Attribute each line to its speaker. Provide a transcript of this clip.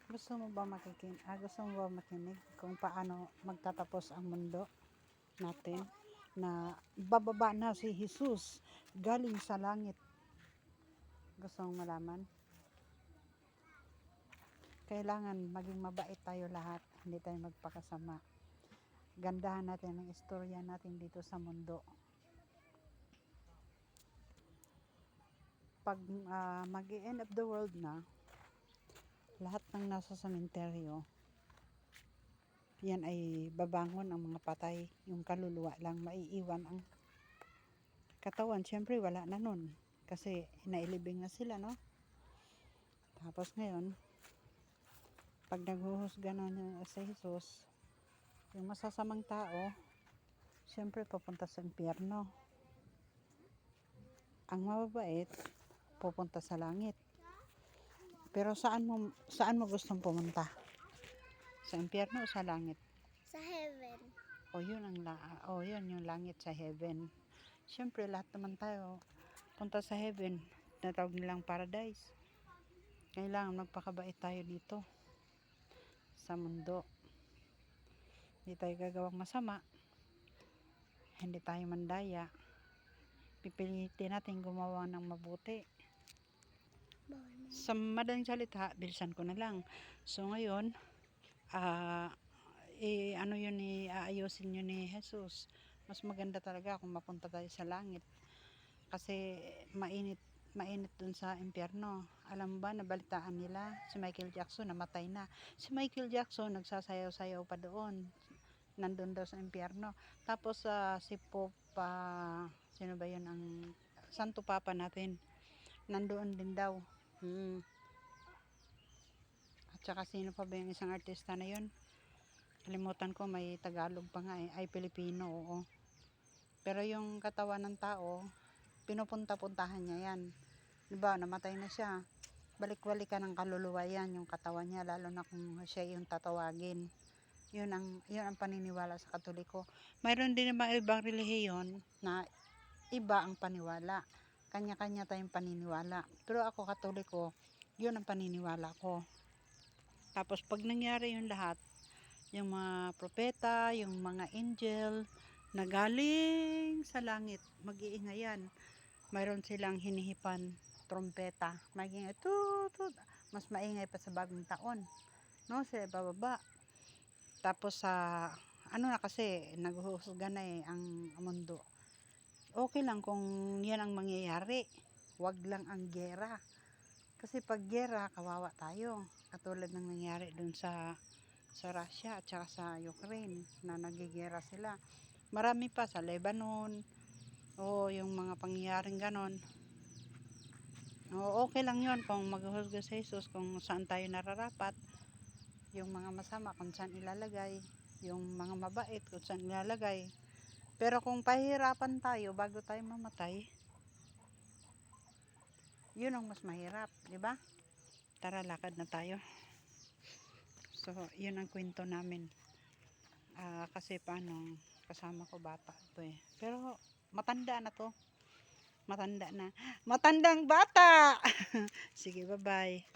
Speaker 1: Gusto mo ba makinig kung paano magtatapos ang mundo natin, na bababa na si Jesus galing sa langit? Gusto mong malaman? Kailangan maging mabait tayo lahat, hindi tayo magpakasama. Gandahan natin ang istorya natin dito sa mundo. Pag mag-end of the world na, lahat ng nasa sementeryo, yan ay babangon ang mga patay. Yung kaluluwa lang maiiwan, ang katawan syempre wala na nun, kasi nailibing na sila, no? Tapos ngayon, pag naghuhusga na sa Jesus, yung masasamang tao syempre papunta sa impyerno. Ang mababait pupunta sa langit. Pero saan mo gustong pumunta? Sa impyerno o sa langit?
Speaker 2: Sa heaven.
Speaker 1: Yun yung langit, sa heaven. Syempre lahat naman tayo punta sa heaven, natawag nilang paradise. Kailangan magpakabait tayo dito sa mundo. Hindi tayo gagawang masama, hindi tayo mandaya. Pipilitin natin gumawa ng mabuti. Sa madaling salita, bilisan ko na lang. So ngayon, aayusin yun ni Jesus. Mas maganda talaga kung mapunta tayo sa langit. Kasi mainit dun sa impyerno. Alam ba, nabalitaan nila, si Michael Jackson namatay na. Si Michael Jackson nagsasayaw-sayaw pa doon. Nandun daw sa impyerno. Tapos si Pope, sino ba yun, ang Santo Papa natin, nandoon din daw. At saka sino pa ba yung isang artista na yun? Kalimutan ko, may Tagalog pa nga ay Pilipino, oo. Pero yung katawan ng tao, pinupunta-puntahan niya yan. Diba, namatay na siya. Balik-balikan ng kaluluwa yan, yung katawan niya, lalo na kung siya yung tatawagin. Yun ang paniniwala sa Katoliko. Mayroon din naman ibang relihiyon na iba ang paniwala. Kanya-kanya tayong paniniwala. Pero ako, Katoliko, yun ang paniniwala ko. Tapos pag nangyari yung lahat, yung mga propeta, yung mga angel na galing sa langit, mag-iingayan. Mayroon silang hinihipan trompeta, mag-iingay, tut, mas maingay pa sa bagong taon, no? Sila bababa. Tapos na kasi, naghuhusga na ang mundo. Okay lang kung yan ang mangyayari. Wag lang ang gera. Kasi pag gera, kawawa tayo. Katulad ng nangyari dun sa Russia at saka sa Ukraine, na nagigera sila. Marami pa sa Lebanon, o yung mga pangyayaring ganon. Okay lang yun kung maghuhusga sa Jesus, kung saan tayo nararapat. Yung mga masama kung saan ilalagay, yung mga mabait kung saan ilalagay. Pero kung pahihirapan tayo bago tayo mamatay, yun ang mas mahirap, di ba? Tara, lakad na tayo. So yun ang kwento namin. Kasi paano, kasama ko bata to eh. Pero matanda na to. Matandang bata. Sige, bye-bye.